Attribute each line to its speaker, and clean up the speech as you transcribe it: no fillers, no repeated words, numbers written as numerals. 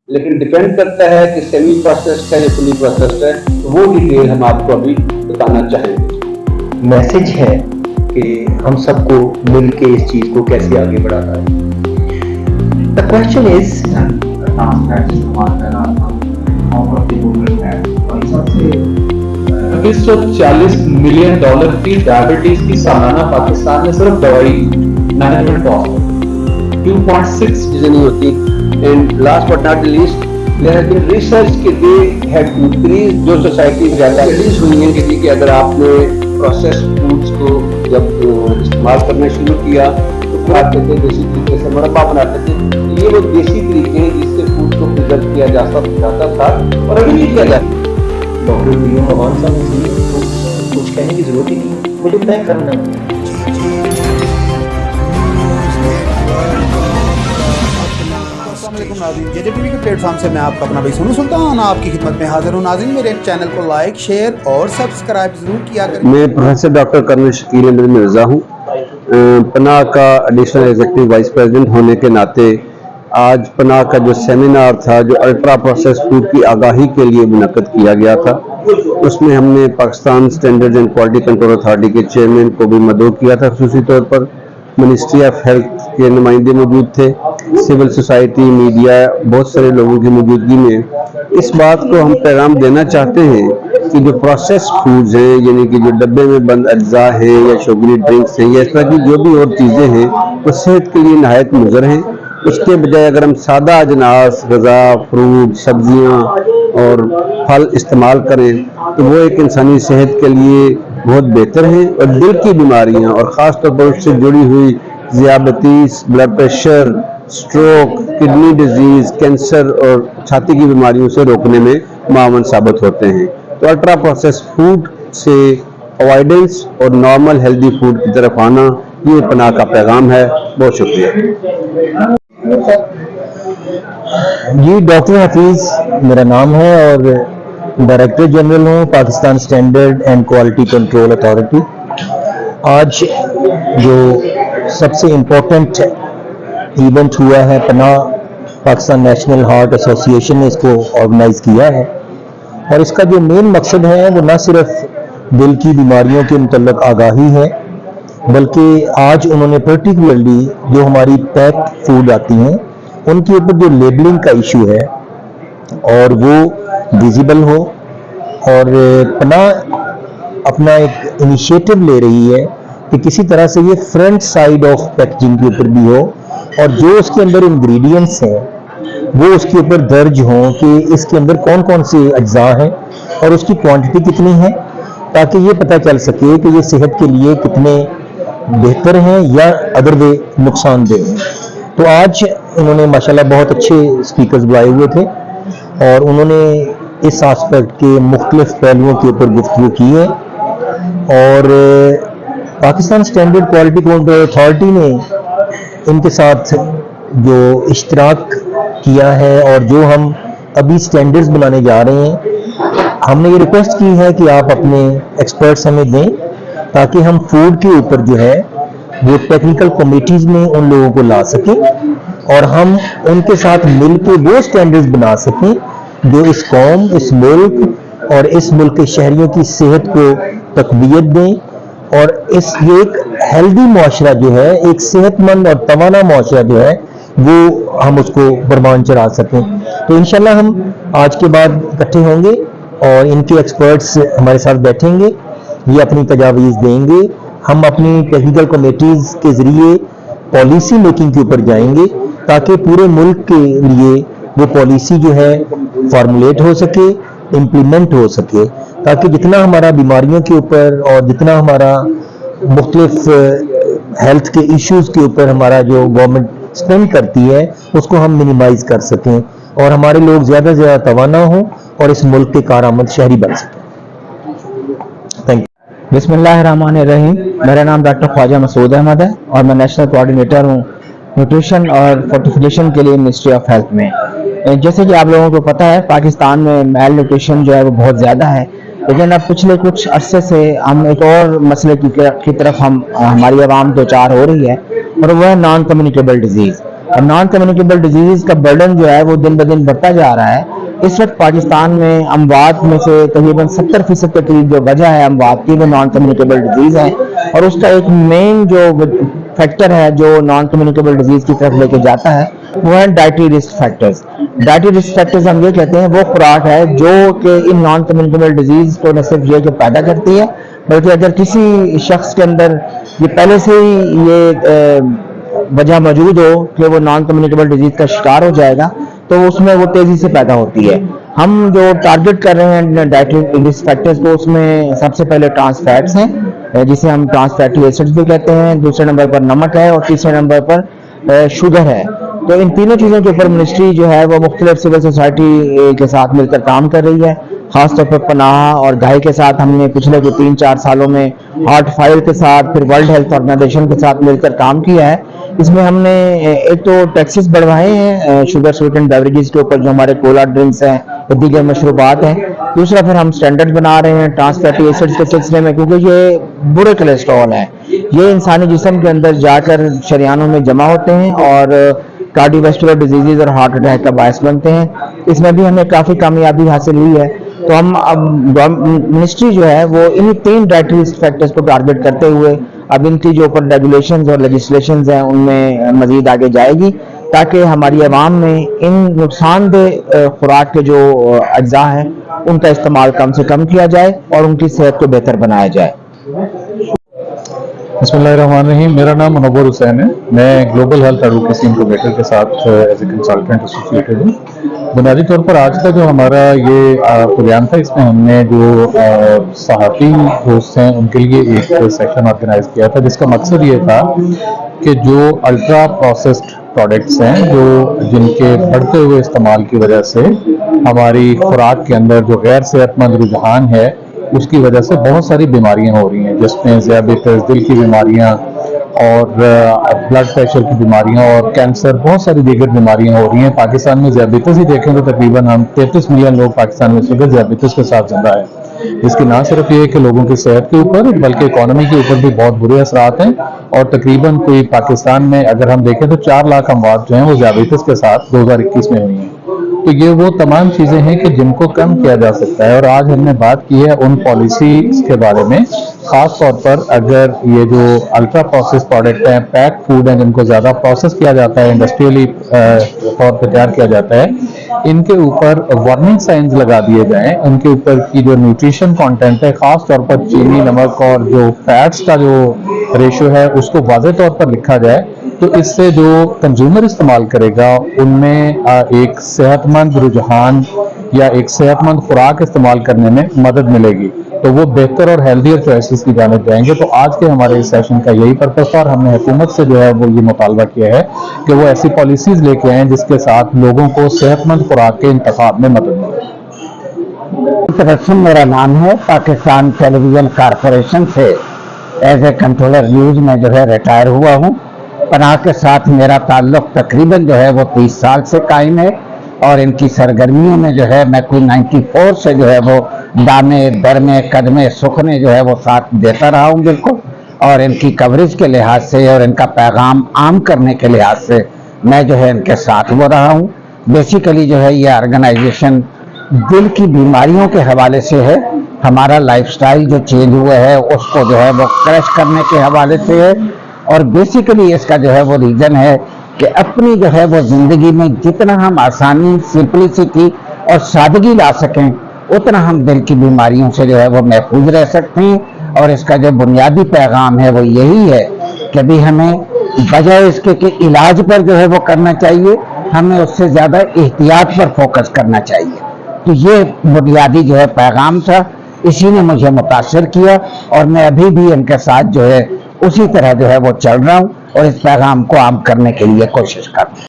Speaker 1: لیکن ڈیپینڈ کرتا ہے کہ سیمی پروسیسڈ ہے یا فلی پروسیسڈ ہے، تو وہ ڈیٹیل ہم آپ کو ابھی بتانا چاہیں گے۔
Speaker 2: میسج ہے کہ ہم سب کو مل کے اس چیز کو کیسے آگے بڑھانا ہے۔ The question is
Speaker 3: $240 ملین کی ڈائبٹیز کی سالانہ پاکستان میں صرف دوائی مینجمنٹ کاسٹ 2.6
Speaker 1: نہیں ہوتی۔ And last but not least there has been research کہ they have increased، جو سوسائٹی زیادہ انکریز ہوئی ہیں کہ اگر آپ نے پروسیسڈ فوڈس کو جب استعمال کرنا شروع کیا تو کھاتے تھے دیسی طریقے سے، مربع بناتے تھے، یہ وہ دیسی طریقے ہیں جس سے فوڈ کو پرزرو کیا جاتا تھا اور ابھی بھی کیا جاتا ہے۔
Speaker 2: ڈاکٹر نیوم امان صاحب نے کچھ کہنے کی ضرورت ہی نہیں، مجھے طے کرنا ہے۔
Speaker 4: جے جے ٹی وی کے پلیٹ فارم سے میں آپ کا اپنا بھائی سونو سلطان آپ کی خدمت میں حاضر ہوں۔ ناظرین میرے چینل کو لائک، شیئر اور سبسکرائب ضرور کیا کریں۔
Speaker 1: میں professor doctor colonel Shakeel Ahmed Mirza ہوں، پناہ کا ایڈیشنل ایگزیکٹو وائس پریزیڈنٹ ہونے کے ناطے آج پناہ کا جو سیمینار تھا جو الٹرا پروسیس فوڈ کی آگاہی کے لیے منعقد کیا گیا تھا، اس میں ہم نے Pakistan standard and quality control authority کے چیئرمین کو بھی مدعو کیا تھا، خصوصی طور پر منسٹری آف ہیلتھ کے نمائندے موجود تھے، سول سوسائٹی، میڈیا، بہت سارے لوگوں کی موجودگی میں اس بات کو ہم پیغام دینا چاہتے ہیں کہ جو پروسیس فوڈز ہیں، یعنی کہ جو ڈبے میں بند اجزاء ہیں یا شوگری ڈرنکس ہیں یا اس طرح کی جو بھی اور چیزیں ہیں، وہ صحت کے لیے نہایت مضر ہیں۔ اس کے بجائے اگر ہم سادہ اجناس، غذا، فروٹ، سبزیاں اور پھل استعمال کریں تو وہ ایک انسانی صحت کے لیے بہت بہتر ہیں، اور دل کی بیماریاں اور خاص طور پر اس سے جڑی ہوئی ذیابیطس، blood pressure, stroke, kidney disease, cancer اور چھاتی کی بیماریوں سے روکنے میں معاون ثابت ہوتے ہیں۔ تو الٹرا پروسیس فوڈ سے اوائڈنس اور نارمل ہیلدی فوڈ کی طرف آنا، یہ پناہ کا پیغام ہے۔ بہت شکریہ۔
Speaker 2: جی ڈاکٹر حفیظ میرا نام ہے اور ڈائریکٹر جنرل ہوں Pakistan standard and quality control authority. آج جو سب سے امپورٹنٹ ایونٹ ہوا ہے، پناہ پاکستان نیشنل ہارٹ ایسوسی ایشن نے اس کو آرگنائز کیا ہے، اور اس کا جو مین مقصد ہے وہ نہ صرف دل کی بیماریوں کے متعلق آگاہی ہے، بلکہ آج انہوں نے پرٹیکولرلی جو ہماری پیک فوڈ آتی ہیں ان کے اوپر جو لیبلنگ کا ایشو ہے اور وہ ویزیبل ہو، اور پناہ اپنا ایک انیشیٹو لے رہی ہے کہ کسی طرح سے یہ فرنٹ سائیڈ آف پیکجنگ کے اوپر بھی ہو، اور جو اس کے اندر انگریڈینٹس ہیں وہ اس کے اوپر درج ہوں کہ اس کے اندر کون کون سے اجزاء ہیں اور اس کی کوانٹٹی کتنی ہے، تاکہ یہ پتہ چل سکے کہ یہ صحت کے لیے کتنے بہتر ہیں یا ادر وے نقصان دہ ہیں۔ تو آج انہوں نے ماشاءاللہ بہت اچھے سپیکرز بلائے ہوئے تھے، اور انہوں نے اس آسپیکٹ کے مختلف پہلوؤں کے اوپر گفتگو کی ہے، اور Pakistan standard quality control authority نے ان کے ساتھ جو اشتراک کیا ہے اور جو ہم ابھی سٹینڈرڈز بنانے جا رہے ہیں، ہم نے یہ ریکویسٹ کی ہے کہ آپ اپنے ایکسپرٹس ہمیں دیں تاکہ ہم فوڈ کے اوپر جو ہے وہ ٹیکنیکل کمیٹیز میں ان لوگوں کو لا سکیں اور ہم ان کے ساتھ مل کے وہ سٹینڈرڈز بنا سکیں جو اس قوم، اس ملک اور اس ملک کے شہریوں کی صحت کو تقویت دیں، اور یہ ایک ہیلدی معاشرہ جو ہے، ایک صحت مند اور توانا معاشرہ جو ہے وہ ہم اس کو پروان چڑھا سکیں۔ تو انشاءاللہ ہم آج کے بعد اکٹھے ہوں گے اور ان کے ایکسپرٹس ہمارے ساتھ بیٹھیں گے، یہ اپنی تجاویز دیں گے، ہم اپنی ٹیکنیکل کمیٹیز کے ذریعے پالیسی میکنگ کے اوپر جائیں گے تاکہ پورے ملک کے لیے وہ پالیسی جو ہے فارمولیٹ ہو سکے، امپلیمنٹ ہو سکے، تاکہ جتنا ہمارا بیماریوں کے اوپر اور جتنا ہمارا مختلف ہیلتھ کے ایشوز کے اوپر ہمارا جو گورنمنٹ اسپینڈ کرتی ہے اس کو ہم منیمائز کر سکیں اور ہمارے لوگ زیادہ سے زیادہ توانا ہوں اور اس ملک کے کارآمد شہری بن سکیں۔ Thank you.
Speaker 5: بسم اللہ الرحمن الرحیم۔ میرا نام ڈاکٹر خواجہ مسعود احمد ہے اور میں نیشنل کوآرڈینیٹر ہوں نیوٹریشن اور فورٹیفیکیشن کے لیے منسٹری آف ہیلتھ میں۔ جیسے کہ آپ لوگوں کو پتہ ہے پاکستان میں میل نیوٹریشن جو ہے وہ بہت زیادہ ہے، لیکن اب پچھلے کچھ عرصے سے ہم ایک اور مسئلے کی طرف ہماری عوام دو چار ہو رہی ہے، اور وہ ہے نان کمیونیکیبل ڈیزیز۔ اور نان کمیونیکیبل ڈیزیز کا برڈن جو ہے وہ دن بدن بڑھتا جا رہا ہے. اس وقت پاکستان میں اموات میں سے تقریباً 70% کے قریب جو وجہ ہے اموات کی وہ نان کمیونیکیبل ڈیزیز ہے, اور اس کا ایک مین جو فیکٹر ہے جو نان کمیونیکیبل ڈیزیز کی طرف لے کے جاتا ہے وہ ہے dietary risk factors. Dietary risk factors ہم یہ کہتے ہیں وہ خوراک ہے جو کہ ان نان کمیونیکیبل ڈیزیز کو نہ صرف یہ کہ پیدا کرتی ہے, بلکہ اگر کسی شخص کے اندر یہ پہلے سے ہی یہ وجہ موجود ہو کہ وہ نان کمیونیکیبل ڈیزیز کا شکار ہو جائے گا تو اس میں وہ تیزی سے پیدا ہوتی ہے. ہم جو ٹارگٹ کر رہے ہیں ڈائٹری رسک فیکٹرز کو, اس میں سب سے پہلے ٹرانس فیٹس ہیں جسے ہم ٹرانس فیٹی ایسڈز بھی کہتے ہیں, دوسرے نمبر پر نمک ہے, اور تیسرے نمبر پر شوگر ہے. تو ان تینوں چیزوں کے اوپر منسٹری جو ہے وہ مختلف سول سوسائٹی کے ساتھ مل کر کام کر رہی ہے. خاص طور پر پناہ اور گائے کے ساتھ ہم نے پچھلے 3-4 سالوں میں ہارٹ فائل کے ساتھ, پھر ورلڈ ہیلتھ آرگنائزیشن کے ساتھ مل کر کام کیا ہے. اس میں ہم نے ایک تو ٹیکسز بڑھوائے ہیں شوگر سویٹن بیوریجز کے اوپر جو ہمارے کولا ڈرنکس ہیں, دیگر مشروبات ہیں. دوسرا پھر ہم سٹینڈرڈ بنا رہے ہیں ٹرانس فیٹی ایسڈز کے سلسلے میں, کیونکہ یہ برے کولیسٹرول ہیں, یہ انسانی جسم کے اندر جا کر شریانوں میں جمع ہوتے ہیں اور کارڈیو ویسکولر ڈیزیزز اور ہارٹ اٹیک کا باعث بنتے ہیں. اس میں بھی ہمیں کافی کامیابی حاصل ہوئی ہے. تو ہم اب منسٹری جو ہے وہ انہی 3 ڈائٹری رسک فیکٹرز کو ٹارگٹ کرتے ہوئے اب ان کی جو اوپر ریگولیشنز اور لیجسلیشنز ہیں ان میں مزید آگے جائے گی, تاکہ ہماری عوام میں ان نقصان دہ خوراک کے جو اجزاء ہیں ان کا استعمال کم سے کم کیا جائے اور ان کی صحت کو بہتر بنایا جائے.
Speaker 6: بسم اللہ الرحمن الرحیم. میرا نام منور حسین ہے. میں گلوبل ہیلتھ ایڈوکیسی انکوبیٹر کے ساتھ ایز اے کنسلٹنٹ ایسوسیٹڈ ہوں. بنیادی طور پر آج کا جو ہمارا یہ پروگرام تھا, اس میں ہم نے جو صحافی دوست ہیں ان کے لیے ایک سیشن آرگنائز کیا تھا, جس کا مقصد یہ تھا کہ جو الٹرا پروسیسڈ پروڈکٹس ہیں جن کے بڑھتے ہوئے استعمال کی وجہ سے ہماری خوراک کے اندر جو غیر صحت مند رجحان ہے اس کی وجہ سے بہت ساری بیماریاں ہو رہی ہیں, جس میں ذیابیطس, دل کی بیماریاں اور بلڈ پریشر کی بیماریاں اور کینسر, بہت ساری دیگر بیماریاں ہو رہی ہیں. پاکستان میں ذیابیطس ہی دیکھیں تو تقریباً ہم 33 ملین لوگ پاکستان میں اس وقت ذیابیطس کے ساتھ زندہ ہیں. اس کی نہ صرف یہ کہ لوگوں کی صحت کے اوپر بلکہ اکانومی کے اوپر بھی بہت برے اثرات ہیں, اور تقریباً کوئی پاکستان میں اگر ہم دیکھیں تو 4 لاکھ اموات جو ہیں وہ ذیابیطس کے ساتھ 2021 میں ہوئی ہیں. تو یہ وہ تمام چیزیں ہیں کہ جن کو کم کیا جا سکتا ہے, اور آج ہم نے بات کی ہے ان پالیسیز کے بارے میں. خاص طور پر اگر یہ جو الٹرا پروسیس پروڈکٹ ہیں, پیک فوڈ ہیں, جن کو زیادہ پروسیس کیا جاتا ہے, انڈسٹریلی طور پہ تیار کیا جاتا ہے, ان کے اوپر وارننگ سائنز لگا دیے جائیں. ان کے اوپر کی جو نیوٹریشن کانٹینٹ ہے, خاص طور پر چینی, نمک اور جو فیٹس کا جو ریشو ہے اس کو واضح طور پر لکھا جائے, تو اس سے جو کنزیومر استعمال کرے گا ان میں ایک صحت مند رجحان یا ایک صحت مند خوراک استعمال کرنے میں مدد ملے گی, تو وہ بہتر اور ہیلدیئر چوائسز کی جانب جائیں گے. تو آج کے ہمارے اس سیشن کا یہی پرپس تھا, اور ہم نے حکومت سے جو ہے وہ یہ مطالبہ کیا ہے کہ وہ ایسی پالیسیز لے کے آئیں جس کے ساتھ لوگوں کو صحت مند خوراک کے انتخاب میں مدد ملے.
Speaker 7: تبسم میرا نام ہے. پاکستان ٹیلی ویژن کارپوریشن سے ایز اے کنٹرولر نیوز میں جو ہے ریٹائر ہوا ہوں. پناہ کے ساتھ میرا تعلق تقریباً جو ہے وہ 30 سال سے قائم ہے, اور ان کی سرگرمیوں میں جو ہے میں کوئی 94 سے جو ہے وہ دامے درمے قدمے سکھنے جو ہے وہ ساتھ دیتا رہا ہوں بالکل. اور ان کی کوریج کے لحاظ سے اور ان کا پیغام عام کرنے کے لحاظ سے میں جو ہے ان کے ساتھ وہ رہا ہوں. بیسیکلی جو ہے یہ آرگنائزیشن دل کی بیماریوں کے حوالے سے ہے. ہمارا لائف سٹائل جو چینج ہوا ہے اس کو جو ہے وہ کریش کرنے کے حوالے سے ہے, اور بیسیکلی اس کا جو ہے وہ ریزن ہے کہ اپنی جو ہے وہ زندگی میں جتنا ہم آسانی, سمپلسٹی اور سادگی لا سکیں اتنا ہم دل کی بیماریوں سے جو ہے وہ محفوظ رہ سکتے ہیں. اور اس کا جو بنیادی پیغام ہے وہ یہی ہے کہ بھی ہمیں بجائے اس کے کہ علاج پر جو ہے وہ کرنا چاہیے, ہمیں اس سے زیادہ احتیاط پر فوکس کرنا چاہیے. تو یہ بنیادی جو ہے پیغام تھا, اسی نے مجھے متاثر کیا, اور میں ابھی بھی ان کے ساتھ جو ہے اسی طرح جو ہے وہ چل رہا ہوں اور اس پیغام کو عام کرنے کے لیے کوشش کر رہا ہوں.